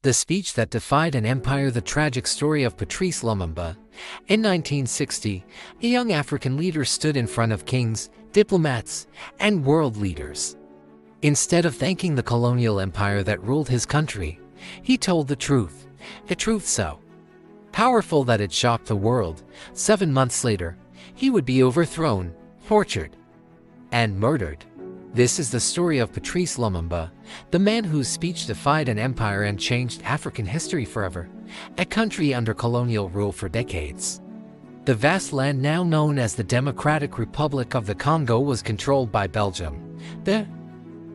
The speech that defied an empire. The tragic story of Patrice Lumumba. In 1960, a young African leader stood in front of kings, diplomats, and world leaders. Instead of thanking the colonial empire that ruled his country, he told the truth, a truth so powerful that it shocked the world. 7 months later, he would be overthrown, tortured, and murdered. This is the story of Patrice Lumumba, the man whose speech defied an empire and changed African history forever, a country under colonial rule for decades. The vast land now known as the Democratic Republic of the Congo was controlled by Belgium. The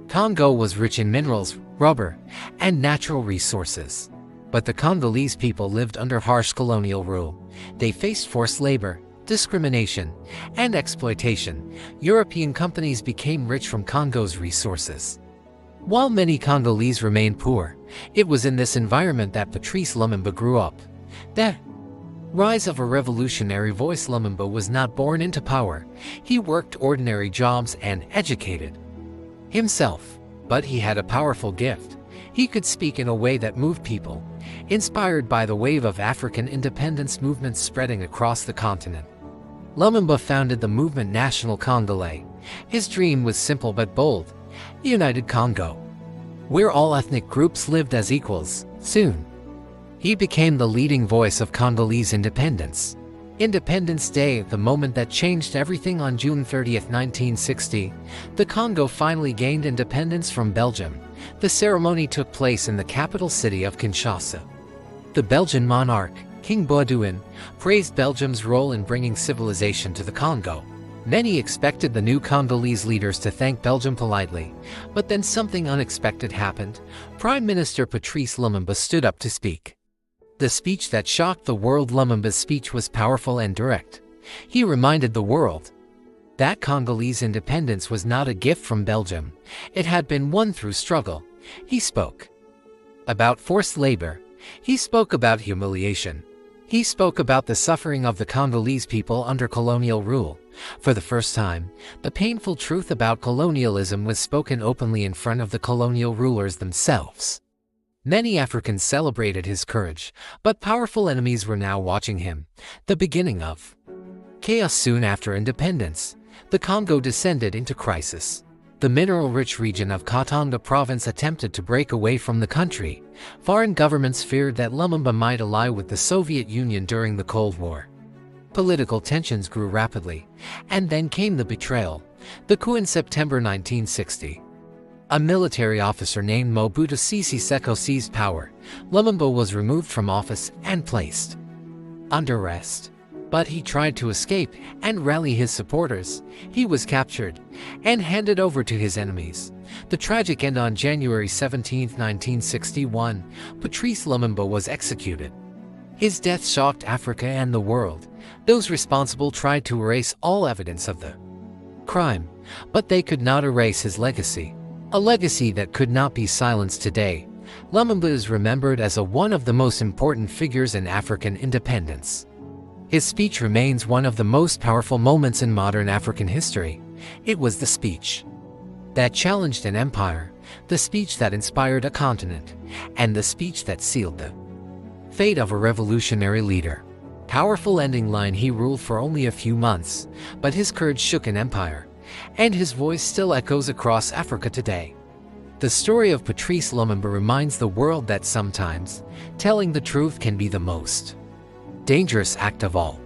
Congo was rich in minerals, rubber, and natural resources. But the Congolese people lived under harsh colonial rule. They faced forced labor, discrimination, and exploitation. European companies became rich from Congo's resources, while many Congolese remained poor. It was in this environment that Patrice Lumumba grew up. The rise of a revolutionary voice. Lumumba was not born into power. He worked ordinary jobs and educated himself. But he had a powerful gift. He could speak in a way that moved people, inspired by the wave of African independence movements spreading across the continent. Lumumba founded the movement National Congolais. His dream was simple but bold: a united Congo, where all ethnic groups lived as equals. Soon, he became the leading voice of Congolese independence. Independence Day, the moment that changed everything. On June 30th, 1960, the Congo finally gained independence from Belgium. The ceremony took place in the capital city of Kinshasa. The Belgian monarch, King Baudouin, praised Belgium's role in bringing civilization to the Congo. Many expected the new Congolese leaders to thank Belgium politely, but then something unexpected happened. Prime Minister Patrice Lumumba stood up to speak. The speech that shocked the world. Lumumba's speech was powerful and direct. He reminded the world that Congolese independence was not a gift from Belgium. It had been won through struggle. He spoke about forced labor. He spoke about humiliation. He spoke about the suffering of the Congolese people under colonial rule. For the first time, the painful truth about colonialism was spoken openly in front of the colonial rulers themselves. Many Africans celebrated his courage, but powerful enemies were now watching him. The beginning of chaos. Soon after independence, the Congo descended into crisis. The mineral-rich region of Katanga Province attempted to break away from the country. Foreign governments feared that Lumumba might ally with the Soviet Union during the Cold War. Political tensions grew rapidly, and then came the betrayal, the coup in September 1960. A military officer named Mobutu Sese Seko seized power. Lumumba was removed from office and placed under arrest. But he tried to escape and rally his supporters. He was captured and handed over to his enemies. The tragic end. On January 17, 1961, Patrice Lumumba was executed. His death shocked Africa and the world. Those responsible tried to erase all evidence of the crime, but they could not erase his legacy. A legacy that could not be silenced today. Lumumba is remembered as one of the most important figures in African independence. His speech remains one of the most powerful moments in modern African history. It was the speech that challenged an empire, the speech that inspired a continent, and the speech that sealed the fate of a revolutionary leader. Powerful ending line: he ruled for only a few months, but his courage shook an empire, and his voice still echoes across Africa today. The story of Patrice Lumumba reminds the world that sometimes telling the truth can be the most dangerous act of all.